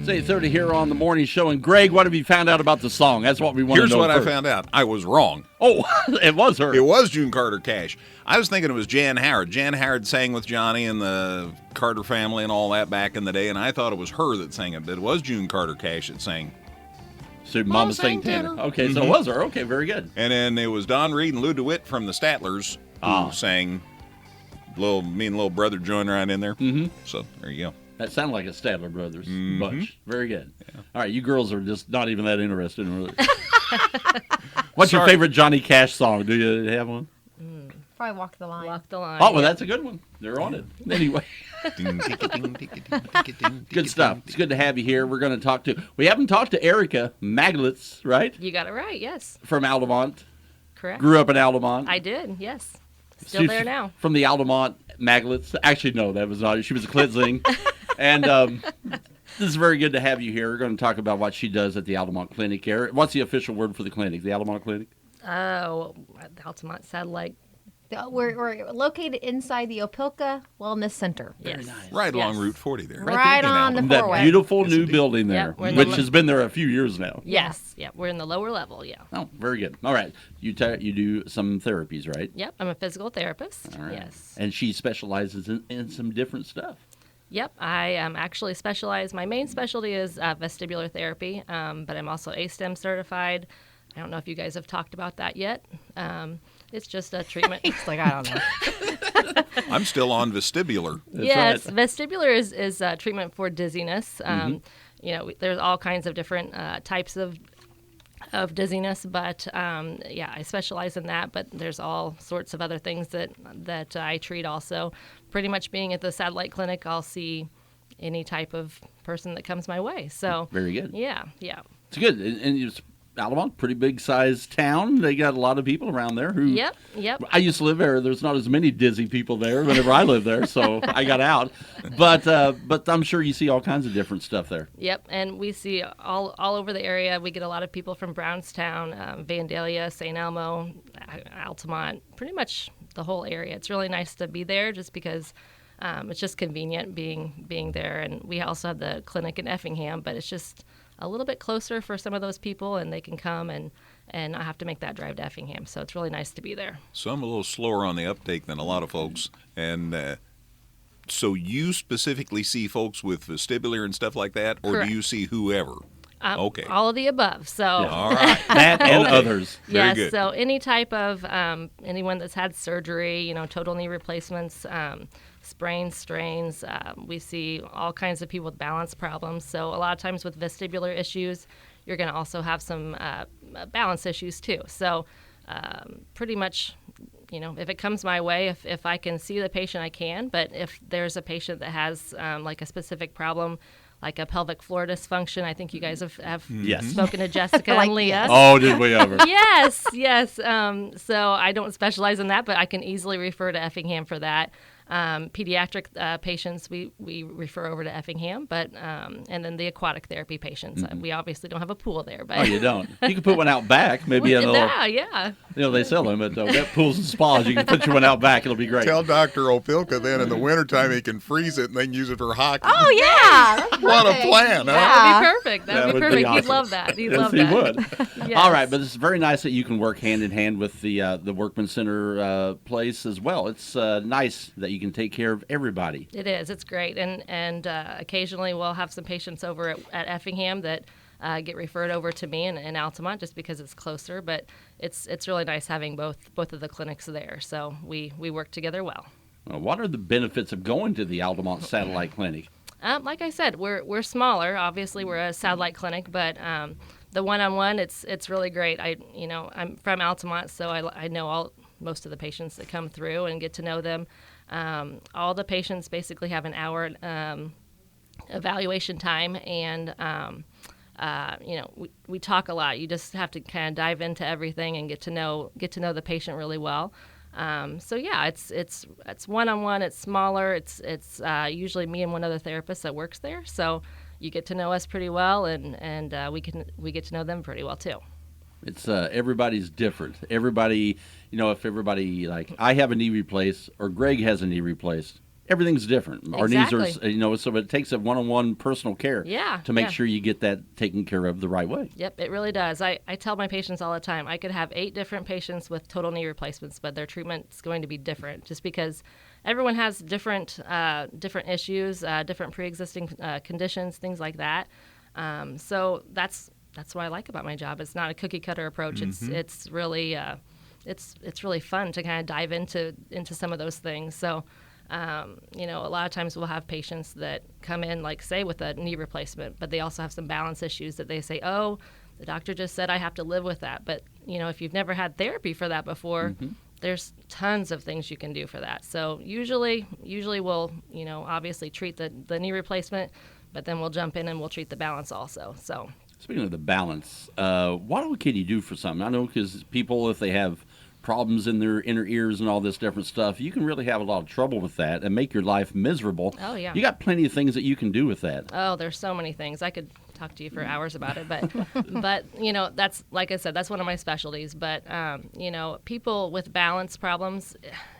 8:30 here on the morning show. And Greg, what have you found out about the song? That's what we want to know. Here's what first. I found out. I was wrong. Oh, it was her. It was June Carter Cash. I was thinking it was Jan Howard. Jan Howard sang with Johnny and the Carter family and all that back in the day, and I thought it was her that sang it, but it was June Carter Cash that sang. So Mama sang tenor. Okay, so it was her. Okay, very good. And then it was Don Reed and Lou DeWitt from the Statlers who sang. Me and little brother joined right in there. Mm-hmm. So there you go. That sounded like a Statler Brothers bunch. Very good. Yeah. All right, you girls are just not even that interested in it. What's your favorite Johnny Cash song? Do you have one? Probably Walk the Line. Walk the Line. Oh, well, that's a good one. They're on it. Anyway. Good stuff. It's good to have you here. We're going to talk to, we haven't talked to Erica Magelitz, right? You got it right, yes. From Altamont. Correct. Grew up in Altamont. I did, yes. Still there now. From the Altamont Magelitz. Actually, no, that was not. She was a Klitzing. And this is very good to have you here. We're going to talk about what she does at the Altamont Clinic. What's the official word for the clinic, the Altamont Clinic? Oh, the Altamont Satellite. We're located inside the Opelka Wellness Center. Yes. Nice. Right along Route 40 there. Right on the that four-way. beautiful new building there, Yep, which has been there a few years now. Yes. Yeah, we're in the lower level, yeah. Oh, very good. All right. You do some therapies, right? Yep, I'm a physical therapist. All right. Yes. And she specializes in some different stuff. Yep, I actually specialize. My main specialty is vestibular therapy, but I'm also ASTEM certified. I don't know if you guys have talked about that yet. It's just a treatment. It's like, I don't know. I'm still on vestibular. Yes, right. Vestibular is treatment for dizziness. You know, there's all kinds of different types of dizziness, but yeah, I specialize in that. But there's all sorts of other things that I treat also. Pretty much being at the satellite clinic, I'll see any type of person that comes my way. So Very good. Yeah. It's good. And it's Altamont, pretty big sized town. They got a lot of people around there who. Yep. I used to live there. There's not as many dizzy people there whenever I lived there, so I got out. But I'm sure you see all kinds of different stuff there. Yep, and we see all over the area. We get a lot of people from Brownstown, Vandalia, St. Elmo, Altamont, pretty much the whole area. It's really nice to be there just because it's just convenient being there. And we also have the clinic in Effingham, but it's just a little bit closer for some of those people, and they can come and not have to make that drive to Effingham. So it's really nice to be there. So I'm a little slower on the uptake than a lot of folks. And so you specifically see folks with vestibular and stuff like that, or Correct. do you see whoever? Okay. All of the above. So All right. That and others. Very yes, good. so any type of anyone that's had surgery, total knee replacements, sprains, strains. We see all kinds of people with balance problems. So a lot of times with vestibular issues, you're going to also have some balance issues too. So pretty much, if it comes my way, if I can see the patient, I can. But if there's a patient that has like a specific problem, like a pelvic floor dysfunction, I think you guys have spoken to Jessica and Leah. Oh, did we ever? Yes. So I don't specialize in that, but I can easily refer to Effingham for that. Pediatric patients, we refer over to Effingham, but and then the aquatic therapy patients. We obviously don't have a pool there. But Oh, you don't. You can put one out back, maybe in a little. Yeah. They sell them at wet pools and spas. You can put your one out back. It'll be great. Tell Dr. Opilka then in the wintertime he can freeze it and they can use it for hockey. Oh, yeah. That's What a perfect. plan, huh? That would be perfect. That That would would be be perfect. awesome. He'd love that. He'd Yes, love he that. would. Yes. All right, but it's very nice that you can work hand in hand with the Workman Center place as well. It's nice that you can take care of everybody. It is. It's great. And occasionally we'll have some patients over at Effingham that get referred over to me in Altamont just because it's closer. But it's really nice having both of the clinics there. So we work together well. What are the benefits of going to the Altamont Satellite Clinic? Like I said, we're smaller. Obviously, we're a satellite clinic, but the one-on-one, it's really great. I'm from Altamont, so I know most of the patients that come through and get to know them. All the patients basically have an hour evaluation time, and we talk a lot. You just have to kind of dive into everything and get to know the patient really well. So yeah, it's one-on-one. It's smaller. It's usually me and one other therapist that works there. So you get to know us pretty well, and we get to know them pretty well too. It's everybody's different. Everybody, if everybody, like I have a knee replaced or Greg has a knee replaced, everything's different. Our needs Exactly. are, so it takes a one-on-one personal care Yeah, to make yeah. sure you get that taken care of the right way. Yep, it really does. I tell my patients all the time, I could have 8 different patients with total knee replacements, but their treatment's going to be different just because everyone has different issues, different pre-existing conditions, things like that. So that's what I like about my job. It's not a cookie cutter approach. It's really it's really fun to kind of dive into some of those things. So a lot of times we'll have patients that come in, like, say, with a knee replacement, but they also have some balance issues that they say, oh, the doctor just said I have to live with that. But, if you've never had therapy for that before, there's tons of things you can do for that. So usually we'll, obviously treat the knee replacement, but then we'll jump in and we'll treat the balance also. So Speaking of the balance, what can you do for something? I know because people, if they have problems in their inner ears and all this different stuff, you can really have a lot of trouble with that and make your life miserable. Oh, yeah. You got plenty of things that you can do with that. Oh, there's so many things. I could talk to you for hours about it, but that's, like I said, that's one of my specialties. But people with balance problems,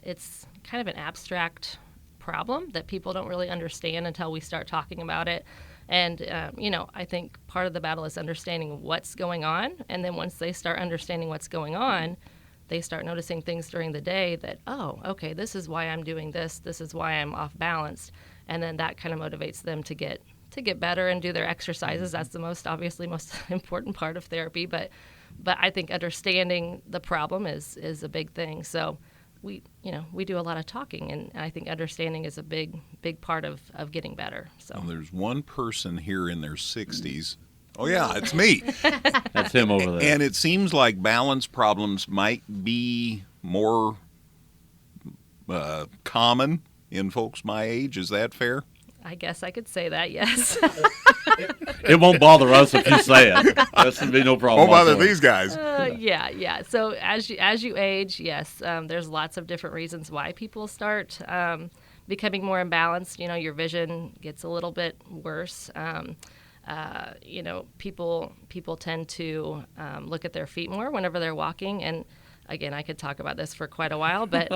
it's kind of an abstract problem that people don't really understand until we start talking about it. And I think part of the battle is understanding what's going on, and then once they start understanding what's going on, they start noticing things during the day that, oh, okay, this is why I'm doing this. This is why I'm off balance. And then that kind of motivates them to get better and do their exercises. That's the most important part of therapy. But I think understanding the problem is a big thing. So we do a lot of talking, and I think understanding is a big part of getting better. So Well, there's one person here in their 60s. Oh, yeah, it's me. That's him over there. And it seems like balance problems might be more common in folks my age. Is that fair? I guess I could say that, yes. It won't bother us if you say it. That should be no problem. Won't bother whatsoever. these guys. Yeah. So as you age, yes, there's lots of different reasons why people start becoming more imbalanced. Your vision gets a little bit worse. People tend to look at their feet more whenever they're walking. And again, I could talk about this for quite a while, but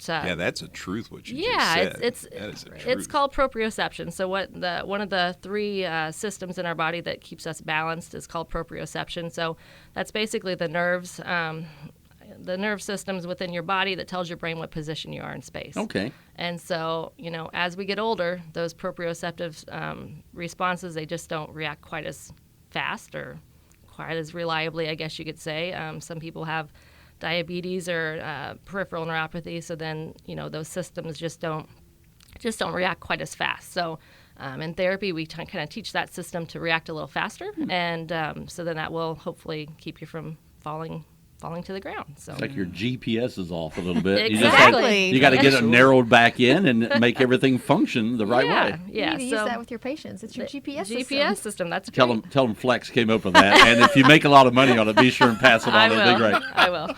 Yeah, that's a truth. What you yeah, just said. That is a it's truth. called proprioception. So one of the 3 systems in our body that keeps us balanced is called proprioception. So that's basically the nerves, the nerve systems within your body that tells your brain what position you are in space. Okay. And so, as we get older, those proprioceptive responses, they just don't react quite as fast or quite as reliably, I guess you could say. Some people have diabetes or peripheral neuropathy, so then those systems just don't react quite as fast. So in therapy, we kind of teach that system to react a little faster, and so then that will hopefully keep you from falling to the ground. So It's like your GPS is off a little bit. Exactly. You got to get it Sure. narrowed back in and make everything function the right way. Yeah, You need to use that with your patients. It's your GPS system. That's Tell great. them Flex came up with that, and if you make a lot of money on it, be sure and pass it I on. It'd be will. great. I will.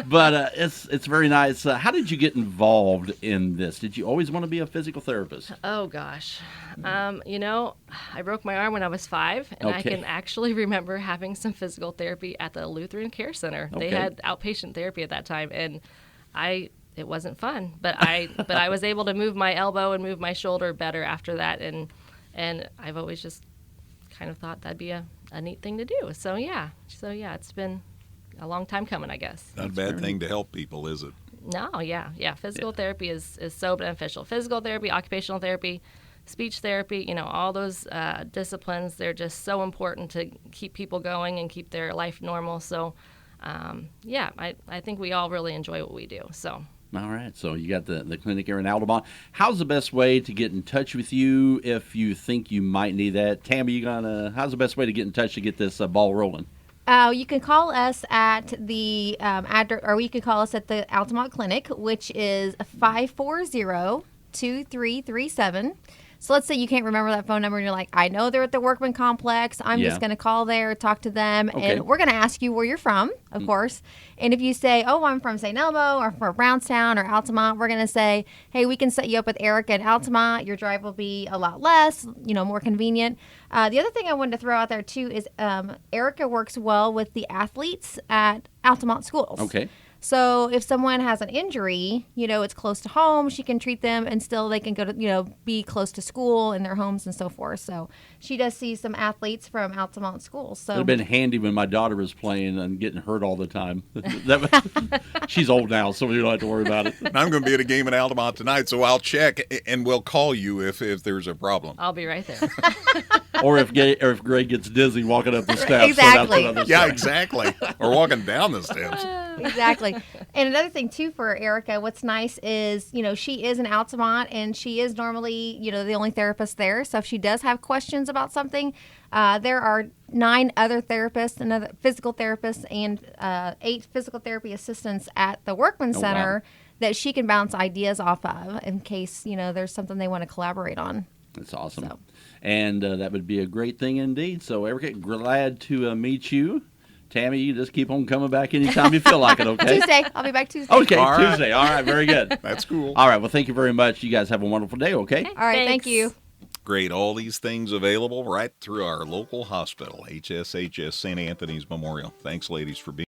But it's very nice. How did you get involved in this? Did you always want to be a physical therapist? Oh gosh, I broke my arm when I was 5, and I Okay. can actually remember having some physical therapy at the Lutheran Care Center. They Okay. had outpatient therapy at that time, and it wasn't fun, but I was able to move my elbow and move my shoulder better after that, and I've always just kind of thought that'd be a neat thing to do. So yeah, it's been a long time coming, I guess. Not a bad thing to help people, is it? No, yeah. Physical therapy is so beneficial. Physical therapy, occupational therapy, speech therapy, all those disciplines, they're just so important to keep people going and keep their life normal. So, I think we all really enjoy what we do. So. All right, so you got the clinic here in Altamont. How's the best way to get in touch with you if you think you might need that? Tammy, how's the best way to get in touch to get this ball rolling? You can call us at the address, or you can call us at the Altamont Clinic, which is 540-2337. So let's say you can't remember that phone number and you're like, I know they're at the Workman Complex. I'm Yeah. just going to call there, talk to them, Okay. and we're going to ask you where you're from, of course. And if you say, oh, I'm from St. Elmo or from Brownstown or Altamont, we're going to say, hey, we can set you up with Erica and Altamont. Your drive will be a lot less, more convenient. The other thing I wanted to throw out there, too, is Erica works well with the athletes at Altamont schools. Okay. So if someone has an injury, it's close to home, she can treat them and still they can go to, be close to school in their homes and so forth. So she does see some athletes from Altamont schools. So It'd have been handy when my daughter was playing and getting hurt all the time. She's old now, so we don't have to worry about it. I'm going to be at a game in Altamont tonight, so I'll check and we'll call you if there's a problem. I'll be right there. Or if Greg gets dizzy walking up the steps. Exactly. So that's Yeah, another exactly. Or walking down the steps. Exactly. And another thing, too, for Erica, what's nice is, she is in Altamont, and she is normally, the only therapist there. So if she does have questions about something, there are 9 other therapists, another physical therapists, and 8 physical therapy assistants at the Workman Center that she can bounce ideas off of in case, there's something they want to collaborate on. That's awesome. So. And that would be a great thing indeed. So, Erica, glad to meet you. Tammy, you just keep on coming back anytime you feel like it, okay? Tuesday. I'll be back Tuesday. Okay, All right. Tuesday. All right, very good. That's cool. All right, well, thank you very much. You guys have a wonderful day, okay? All right. Thank Thanks. you. Great. All these things available right through our local hospital, HSHS St. Anthony's Memorial. Thanks, ladies, for being